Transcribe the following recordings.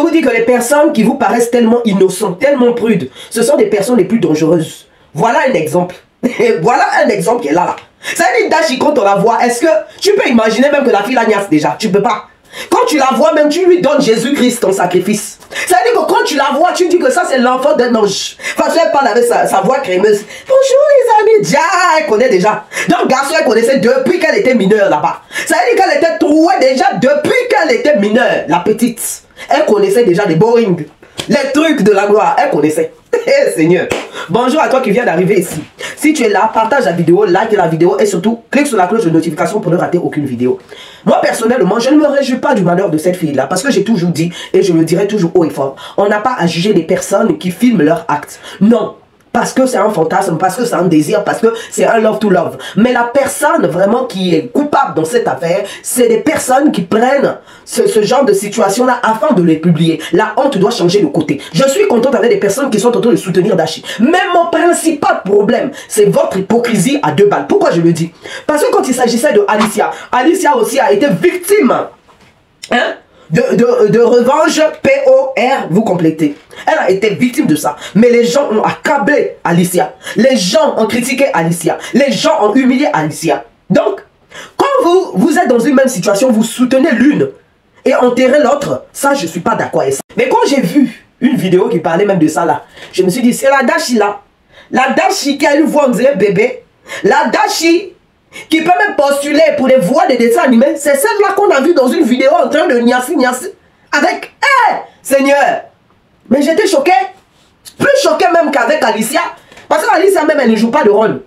vous dis que les personnes qui vous paraissent tellement innocentes, tellement prudes, ce sont des personnes les plus dangereuses. Voilà un exemple. Voilà un exemple qui est là. Ça veut dire Dashi, quand on la voit, est-ce que tu peux imaginer même que la fille la niasse déjà? Tu peux pas. Quand tu la vois même, tu lui donnes Jésus-Christ en sacrifice. Ça veut dire que quand tu la vois, tu dis que ça c'est l'enfant d'un ange. Parce qu'elle parle avec sa voix crémeuse. Bonjour les amis. Déjà, elle connaît déjà. Donc garçon, elle connaissait depuis qu'elle était mineure là-bas. Ça veut dire qu'elle était trouée déjà depuis qu'elle était mineure, la petite. Elle connaissait déjà les boring, les trucs de la gloire, elle connaissait. Seigneur. Bonjour à toi qui viens d'arriver ici. Si tu es là, partage la vidéo, like la vidéo et surtout, clique sur la cloche de notification pour ne rater aucune vidéo. Moi, personnellement, je ne me réjouis pas du malheur de cette fille-là parce que j'ai toujours dit, et je le dirai toujours haut et fort, on n'a pas à juger les personnes qui filment leurs actes. Non. Parce que c'est un fantasme, parce que c'est un désir, parce que c'est un love to love. Mais la personne vraiment qui est coupable dans cette affaire, c'est des personnes qui prennent ce genre de situation-là afin de les publier. La honte doit changer de côté. Je suis contente avec des personnes qui sont en train de soutenir Dashi. Mais mon principal problème, c'est votre hypocrisie à 2 balles. Pourquoi je le dis? Parce que quand il s'agissait de Alicia, Alicia aussi a été victime, hein, de revanche, P-O-R, vous complétez. Elle a été victime de ça. Mais les gens ont accablé Alicia. Les gens ont critiqué Alicia. Les gens ont humilié Alicia. Donc, quand vous êtes dans une même situation, vous soutenez l'une et enterrez l'autre, ça, je ne suis pas d'accord avec ça. Mais quand j'ai vu une vidéo qui parlait même de ça là, je me suis dit, c'est la Dashi là. La Dashi qui a une voix, on dirait bébé. La Dashi qui peut même postuler pour des voix de dessins animés, c'est celle-là qu'on a vue dans une vidéo en train de niasser avec Seigneur. Mais j'étais choqué, plus choqué même qu'avec Alicia, parce qu'Alicia même elle ne joue pas de rôle.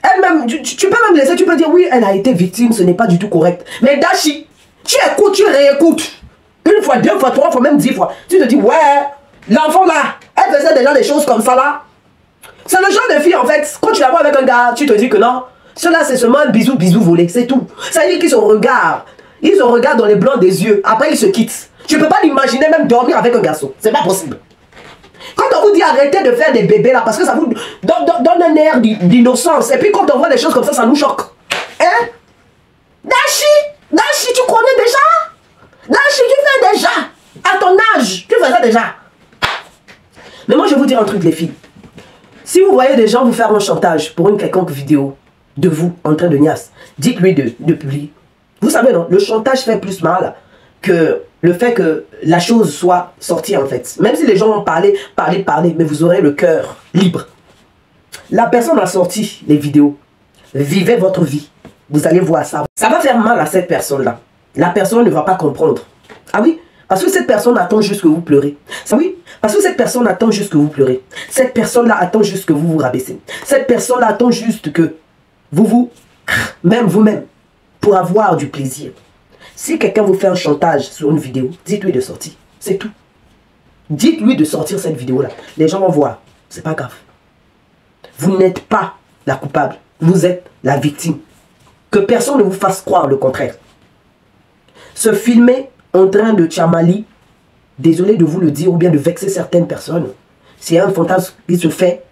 Elle-même, tu peux même laisser, tu peux dire oui, elle a été victime, ce n'est pas du tout correct. Mais Dashi, tu écoutes, tu réécoutes, 1 fois, 2 fois, 3 fois, même 10 fois. Tu te dis ouais, l'enfant là, elle faisait déjà des choses comme ça là. C'est le genre de fille en fait, quand tu la vois avec un gars, tu te dis que non. Cela, c'est seulement un bisou volé, c'est tout. Ça veut dire qu'ils se regardent. Ils se regardent dans les blancs des yeux. Après, ils se quittent. Tu ne peux pas l'imaginer même dormir avec un garçon. C'est pas possible. Quand on vous dit arrêtez de faire des bébés là, parce que ça vous donne un air d'innocence. Et puis quand on voit des choses comme ça nous choque. Hein? Dashi, tu connais déjà? Dashi, tu fais déjà. À ton âge, tu fais ça déjà. Mais moi, je vais vous dire un truc, les filles. Si vous voyez des gens vous faire un chantage pour une quelconque vidéo, de vous en train de niasse, dites-lui de publier. Vous savez non, le chantage fait plus mal que le fait que la chose soit sortie en fait. Même si les gens ont parlé, mais vous aurez le cœur libre. La personne a sorti les vidéos. Vivez votre vie. Vous allez voir ça. Ça va faire mal à cette personne-là. La personne ne va pas comprendre. Ah oui? Parce que cette personne attend juste que vous pleurez. Ça oui? Parce que cette personne attend juste que vous pleurez. Cette personne-là attend juste que vous vous rabaissez. Cette personne-là attend juste que même vous-même, pour avoir du plaisir. Si quelqu'un vous fait un chantage sur une vidéo, dites-lui de sortir. C'est tout. Dites-lui de sortir cette vidéo-là. Les gens vont voir. C'est pas grave. Vous n'êtes pas la coupable. Vous êtes la victime. Que personne ne vous fasse croire le contraire. Se filmer en train de chamali, désolé de vous le dire, ou bien de vexer certaines personnes, c'est un fantasme qui se fait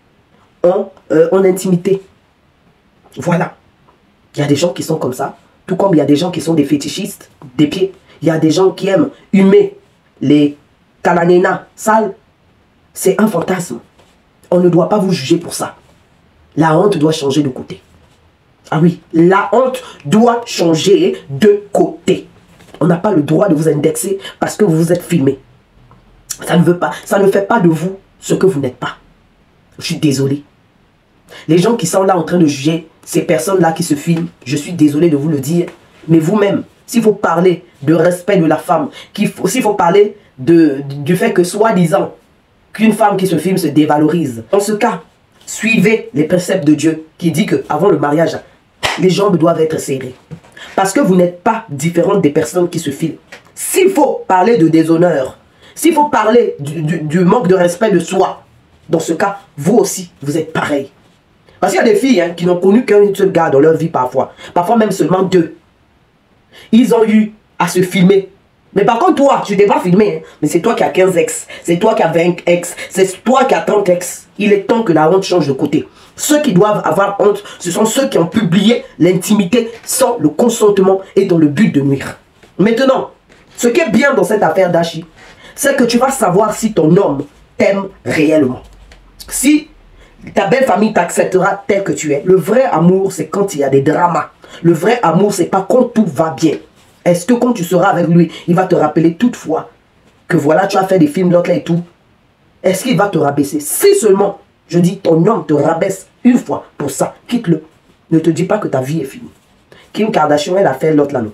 en intimité. Voilà. Il y a des gens qui sont comme ça. Tout comme il y a des gens qui sont des fétichistes des pieds. Il y a des gens qui aiment humer les kalanena sales. C'est un fantasme. On ne doit pas vous juger pour ça. La honte doit changer de côté. Ah oui, la honte doit changer de côté. On n'a pas le droit de vous indexer parce que vous vous êtes filmé. Ça ne veut pas, ça ne fait pas de vous ce que vous n'êtes pas. Je suis désolé. Les gens qui sont là en train de juger ces personnes-là qui se filment, je suis désolé de vous le dire, mais vous-même, s'il faut parler de respect de la femme, s'il faut parler du fait que soi-disant qu'une femme qui se filme se dévalorise, en ce cas, suivez les préceptes de Dieu qui dit qu'avant le mariage, les jambes doivent être serrées. Parce que vous n'êtes pas différente des personnes qui se filment. S'il faut parler de déshonneur, s'il faut parler du manque de respect de soi, dans ce cas, vous aussi, vous êtes pareil. Parce qu'il y a des filles qui n'ont connu qu'un seul gars dans leur vie parfois. Parfois même seulement 2. Ils ont eu à se filmer. Mais par contre, toi, tu t'es pas filmé. Mais c'est toi qui as 15 ex. C'est toi qui as 20 ex. C'est toi qui as 30 ex. Il est temps que la honte change de côté. Ceux qui doivent avoir honte, ce sont ceux qui ont publié l'intimité sans le consentement et dans le but de nuire. Maintenant, ce qui est bien dans cette affaire Dashi, c'est que tu vas savoir si ton homme t'aime réellement. Si ta belle famille t'acceptera tel que tu es. Le vrai amour, c'est quand il y a des dramas. Le vrai amour, c'est pas quand tout va bien. Est-ce que quand tu seras avec lui, il va te rappeler toutefois que voilà, tu as fait des films l'autre là et tout? Est-ce qu'il va te rabaisser? Si seulement, je dis, ton homme te rabaisse une fois pour ça, quitte-le. Ne te dis pas que ta vie est finie. Kim Kardashian, elle a fait l'autre là, non?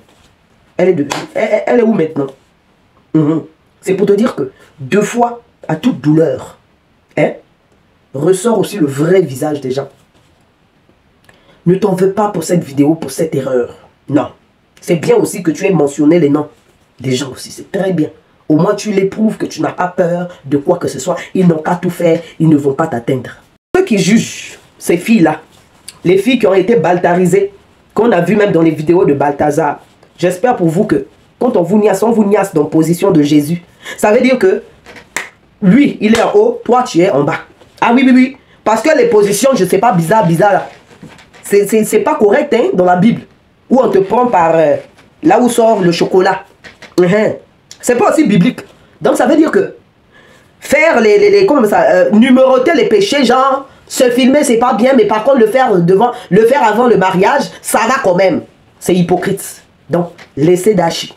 Elle est où maintenant? C'est pour te dire que 2 fois, à toute douleur, ressort aussi le vrai visage des gens. Ne t'en veux pas pour cette vidéo, pour cette erreur. Non. C'est bien aussi que tu aies mentionné les noms des gens aussi. C'est très bien. Au moins, tu les prouves que tu n'as pas peur de quoi que ce soit. Ils n'ont qu'à tout faire. Ils ne vont pas t'atteindre. Ceux qui jugent ces filles-là, les filles qui ont été baltarisées, qu'on a vu même dans les vidéos de Balthazar, j'espère pour vous que quand on vous niasse dans la position de Jésus, ça veut dire que lui, il est en haut, toi, tu es en bas. Ah oui, oui, oui. Parce que les positions, je ne sais pas, bizarre là. C'est pas correct hein, dans la Bible. Où on te prend par là où sort le chocolat. C'est pas aussi biblique. Donc ça veut dire que faire comment ça, numéroter les péchés, genre se filmer c'est pas bien, mais par contre le faire avant le mariage, ça va quand même. C'est hypocrite. Donc laissez Dashi.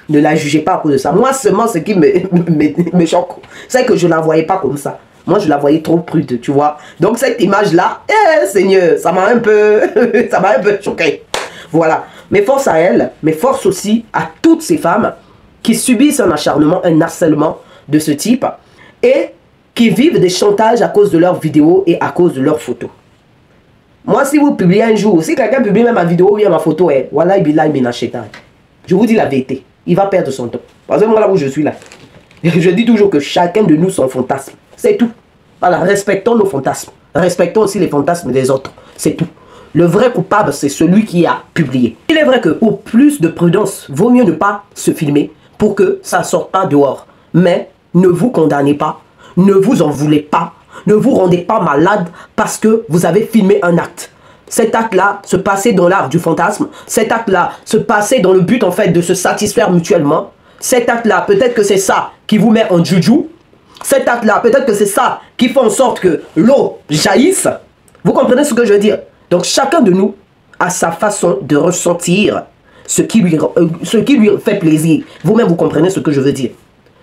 Ne la jugez pas à cause de ça. Moi seulement ce qui me choque, c'est que je la voyais pas comme ça. Moi, je la voyais trop prude, tu vois. Donc, cette image-là, Seigneur, ça m'a un peu choqué. Voilà. Mais force à elle, mais force aussi à toutes ces femmes qui subissent un acharnement, un harcèlement de ce type et qui vivent des chantages à cause de leurs vidéos et à cause de leurs photos. Moi, si vous publiez un jour, si quelqu'un publie même ma vidéo ou bien ma photo, voilà, je vous dis la vérité, il va perdre son temps. Parce que moi, là où je suis là, je dis toujours que chacun de nous son fantasme. C'est tout. Voilà, respectons nos fantasmes. Respectons aussi les fantasmes des autres. C'est tout. Le vrai coupable, c'est celui qui a publié. Il est vrai que pour plus de prudence, vaut mieux ne pas se filmer pour que ça ne sorte pas dehors. Mais ne vous condamnez pas, ne vous en voulez pas, ne vous rendez pas malade parce que vous avez filmé un acte. Cet acte-là se passait dans l'art du fantasme. Cet acte-là se passait dans le but en fait de se satisfaire mutuellement. Cet acte-là, peut-être que c'est ça qui vous met en juju. Cet acte-là, peut-être que c'est ça qui fait en sorte que l'eau jaillisse. Vous comprenez ce que je veux dire? Donc chacun de nous a sa façon de ressentir ce qui lui fait plaisir. Vous-même, vous comprenez ce que je veux dire.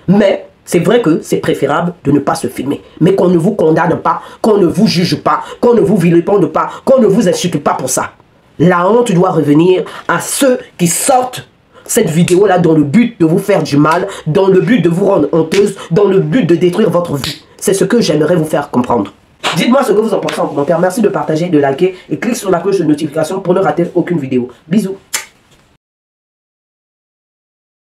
Mais c'est vrai que c'est préférable de ne pas se filmer. Mais qu'on ne vous condamne pas, qu'on ne vous juge pas, qu'on ne vous vilipende pas, qu'on ne vous insulte pas pour ça. La honte doit revenir à ceux qui sortent cette vidéo-là dans le but de vous faire du mal, dans le but de vous rendre honteuse, dans le but de détruire votre vie. C'est ce que j'aimerais vous faire comprendre. Dites-moi ce que vous en pensez en commentaire. Merci de partager, de liker et cliquez sur la cloche de notification pour ne rater aucune vidéo. Bisous.